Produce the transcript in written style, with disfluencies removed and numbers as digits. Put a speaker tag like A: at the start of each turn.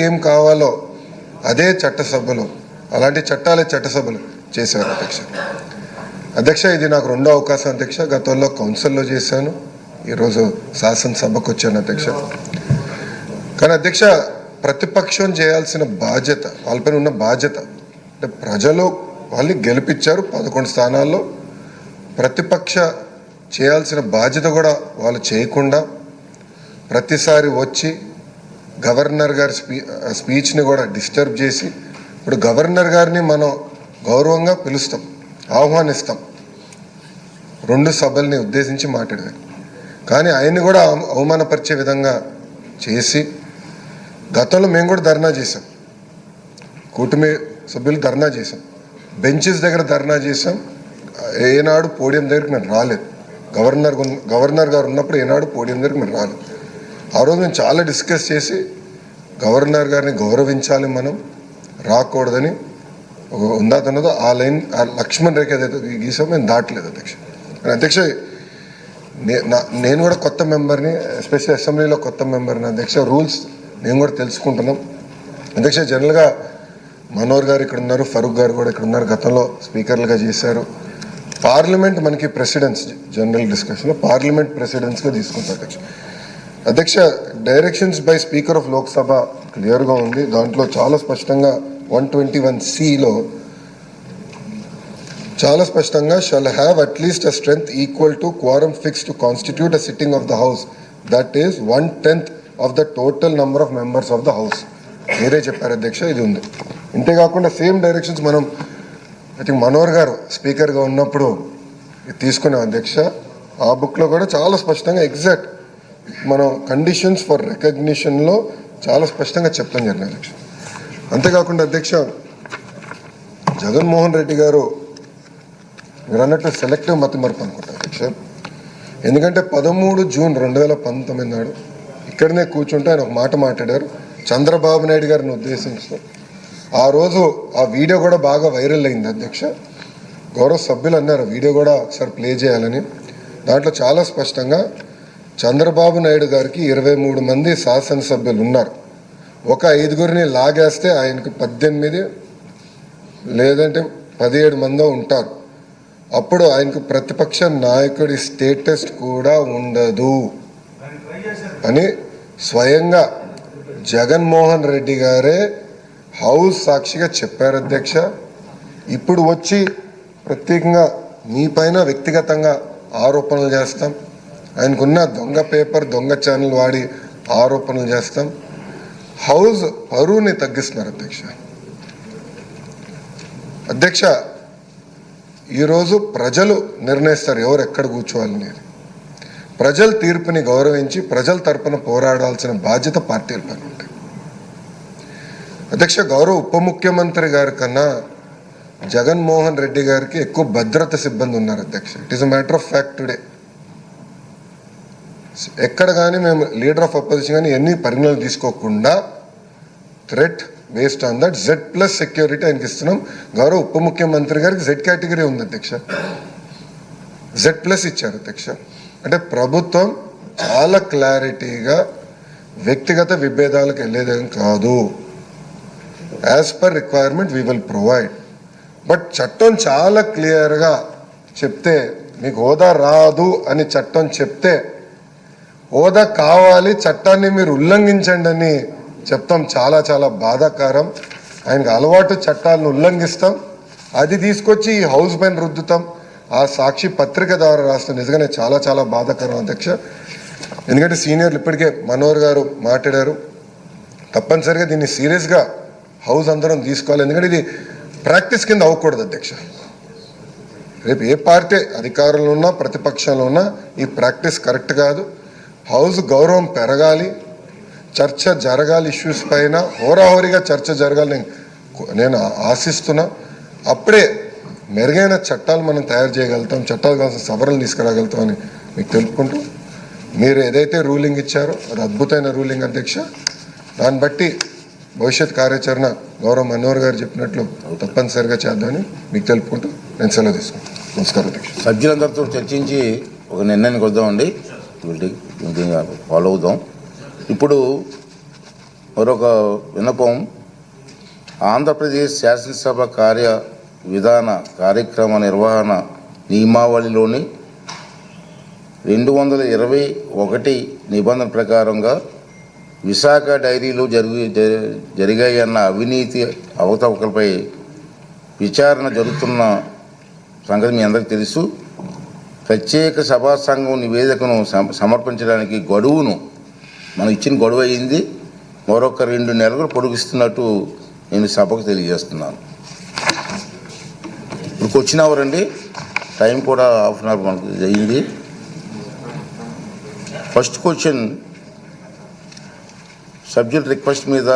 A: ఏం కావాలో అదే చట్టసభలు అలాంటి చట్టసభలు చేశారు అధ్యక్ష ఇది నాకు రెండో అవకాశం అధ్యక్ష. గతంలో కౌన్సిల్లో చేశాను, ఈరోజు శాసనసభకు వచ్చాను అధ్యక్ష. కానీ అధ్యక్ష ప్రతిపక్షం చేయాల్సిన బాధ్యత, వాళ్ళపైన ఉన్న బాధ్యత అంటే ప్రజలు వాళ్ళని గెలిపించారు 11 స్థానాల్లో, ప్రతిపక్ష చేయాల్సిన బాధ్యత కూడా వాళ్ళు చేయకుండా ప్రతిసారి వచ్చి గవర్నర్ గారి స్పీచ్ని కూడా డిస్టర్బ్ చేసి, ఇప్పుడు గవర్నర్ గారిని మనం గౌరవంగా పిలుస్తాం, ఆహ్వానిస్తాం 2 సభల్ని ఉద్దేశించి మాట్లాడారు, కానీ ఆయన్ని కూడా అవమానపరిచే విధంగా చేసి, గతంలో మేము కూడా ధర్నా చేసాం, కూటమి సభ్యులు ధర్నా చేసాం, బెంచెస్ దగ్గర ధర్నా చేసాం. ఏనాడు పోడియం దగ్గరికి మేము రాలేదు, గవర్నర్ గారు ఉన్నప్పుడు ఏనాడు పోడియం దగ్గరికి మేము రాలేదు. ఆ రోజు మేము చాలా డిస్కస్ చేసి గవర్నర్ గారిని గౌరవించాలి, మనం రాకూడదని ఉందాతన్నదో ఆ లైన్, ఆ లక్ష్మణ్ రేఖ ఏదైతే గీసాం మేము దాటలేదు అధ్యక్ష. అధ్యక్ష నేను కూడా కొత్త మెంబర్ని, ఎస్పెషల్లీ అసెంబ్లీలో కొత్త మెంబర్ని అధ్యక్ష. రూల్స్ మేము కూడా తెలుసుకుంటున్నాం అధ్యక్ష. జనరల్గా మనోహర్ గారు ఇక్కడ ఉన్నారు, ఫరూక్ గారు కూడా ఇక్కడ ఉన్నారు, గతంలో స్పీకర్లుగా చేశారు. పార్లమెంట్ మనకి ప్రెసిడెన్స్, జనరల్ డిస్కషన్లో పార్లమెంట్ ప్రెసిడెన్స్గా తీసుకుంటారు అధ్యక్ష. అధ్యక్ష directions by speaker of Lok Sabha క్లియర్గా ఉంది, దాంట్లో చాలా స్పష్టంగా 121(c)లో చాలా స్పష్టంగా shall have at least a strength equal to క్వారం fix to constitute a sitting of the house, that is 1/10 of the total number of members of the house. మీరే చెప్పారు అధ్యక్ష, ఇది ఉంది. ఇంతేకాకుండా సేమ్ డైరెక్షన్స్ మనం ఐ థింక్ మనోహర్ గారు స్పీకర్గా ఉన్నప్పుడు తీసుకున్నాం అధ్యక్ష. ఆ బుక్లో కూడా చాలా స్పష్టంగా ఎగ్జాక్ట్ మనం కండిషన్స్ ఫర్ రికగ్నిషన్లో చాలా స్పష్టంగా చెప్తాం జరిగింది అధ్యక్ష. అంతేకాకుండా అధ్యక్ష జగన్మోహన్ రెడ్డి గారు మీరు అన్నట్టు సెలెక్టివ్ మతిమరుపు అనుకుంటారు అధ్యక్ష. ఎందుకంటే 13 జూన్ 2019 నాడు ఇక్కడనే కూర్చుంటే ఆయన ఒక మాట మాట్లాడారు చంద్రబాబు నాయుడు గారిని ఉద్దేశించి. ఆ రోజు ఆ వీడియో కూడా బాగా వైరల్ అయింది అధ్యక్ష. గౌరవ సభ్యులు అన్నారు వీడియో కూడా ఒకసారి ప్లే చేయాలని. దాంట్లో చాలా స్పష్టంగా చంద్రబాబు నాయుడు గారికి 23 మంది శాసనసభ్యులు ఉన్నారు, ఒక 5గురిని లాగేస్తే ఆయనకు 18 లేదంటే 17 మందో ఉంటారు. అప్పుడు ఆయనకు ప్రతిపక్ష నాయకుడి స్టేటస్ కూడా ఉండదు అని స్వయంగా జగన్మోహన్ రెడ్డి గారే హౌస్ సాక్షిగా చెప్పారు అధ్యక్ష. ఇప్పుడు వచ్చి ప్రత్యేకంగా మీ పైన వ్యక్తిగతంగా ఆరోపణలు చేస్తాం, ఆయనకున్న దొంగ పేపర్ దొంగ ఛానల్ వాడి ఆరోపణలు చేస్తాం, హౌస్ పరువుని తగ్గిస్తున్నారు అధ్యక్ష. అధ్యక్ష ఈరోజు ప్రజలు నిర్ణయిస్తారు ఎవరు ఎక్కడ కూర్చోవాలనేది. ప్రజల తీర్పుని గౌరవించి ప్రజల తరపున పోరాడాల్సిన బాధ్యత పార్టీల పైన ఉంటాయి అధ్యక్ష. గౌరవ ఉప ముఖ్యమంత్రి గారి కన్నా జగన్మోహన్ రెడ్డి గారికి ఎక్కువ భద్రత సిబ్బంది ఉన్నారు అధ్యక్ష. It is a matter of fact today. ఎక్కడ కానీ మేము లీడర్ ఆఫ్ అపోజిషన్ కానీ ఎన్ని పరిగణలు తీసుకోకుండా threat based on that Z+ security ఆయనకి ఇస్తున్నాం. గౌరవ ఉప ముఖ్యమంత్రి గారికి Z కేటగిరీ ఉంది అధ్యక్ష, Z+ ఇచ్చారు అధ్యక్ష. అంటే ప్రభుత్వం చాలా క్లారిటీగా వ్యక్తిగత విభేదాలకు వెళ్ళేదేం కాదు, as per requirement we will provide. But చట్టం చాలా క్లియర్గా చెప్తే మీకు హోదా రాదు అని చట్టం చెప్తే హోదా కావాలి, చట్టాన్ని మీరు ఉల్లంఘించండి అని చెప్తాం. చాలా చాలా బాధాకరం. ఆయనకు అలవాటు చట్టాలను ఉల్లంఘిస్తాం, అది తీసుకొచ్చి ఈ హౌస్ పైన రుద్దుతాం. ఆ సాక్షి పత్రిక ద్వారా రాస్తాం. నిజంగానే చాలా చాలా బాధాకరం అధ్యక్ష. ఎందుకంటే సీనియర్లు ఇప్పటికే మనోహర్ గారు మాట్లాడారు, తప్పనిసరిగా దీన్ని సీరియస్గా హౌస్ అందరం తీసుకోవాలి. ఎందుకంటే ఇది ప్రాక్టీస్ కింద అవ్వకూడదు అధ్యక్ష. రేపు ఏ పార్టీ అధికారంలో ఉన్నా ప్రతిపక్షంలో ఉన్నా ఈ ప్రాక్టీస్ కరెక్ట్ కాదు. హౌస్ గౌరవం పెరగాలి, చర్చ జరగాలి, ఇష్యూస్ పైన హోరాహోరీగా చర్చ జరగాలి నేను ఆశిస్తున్నా. అప్పుడే మెరుగైన చట్టాలు మనం తయారు చేయగలుగుతాం, చట్టాలు కావాల్సిన సవరణలు తీసుకురాగలుగుతాం అని మీకు తెలుపుకుంటూ, మీరు ఏదైతే రూలింగ్ ఇచ్చారో అది అద్భుతమైన రూలింగ్ అధ్యక్ష. దాన్ని బట్టి భవిష్యత్ కార్యాచరణ గౌరవ మనోహర్ గారు చెప్పినట్లు తప్పనిసరిగా చేద్దామని మీకు తెలుపుకుంటూ నేను సెలవు తీసుకుంటాను. నమస్కారం అధ్యక్ష.
B: సభ్యులందరితో చర్చించి ఒక నిర్ణయానికి వద్దామండి, ఫాలో అవుదాం. ఇప్పుడు మరొక విన్నపం. ఆంధ్రప్రదేశ్ శాసనసభ కార్య విధాన కార్యక్రమ నిర్వహణ నియమావళిలోని 221 నిబంధన ప్రకారంగా విశాఖ డైరీలో జరిగాయన్న అవినీతి అవకతవకలపై విచారణ జరుగుతున్న సంగతి మీ అందరికీ తెలుసు. ప్రత్యేక సభా సంఘం నివేదికను సమర్పించడానికి గడువును మనం ఇచ్చిన గడువు అయింది. మరొక 2 నెలలు పొడిగిస్తున్నట్టు నేను సభకు తెలియజేస్తున్నాను. ఇప్పుడు వచ్చిన ఎవరండి, టైం కూడా ½ అన్ అవర్ మనకు అయింది. ఫస్ట్ క్వశ్చన్ సబ్జెక్ట్ రిక్వెస్ట్ మీద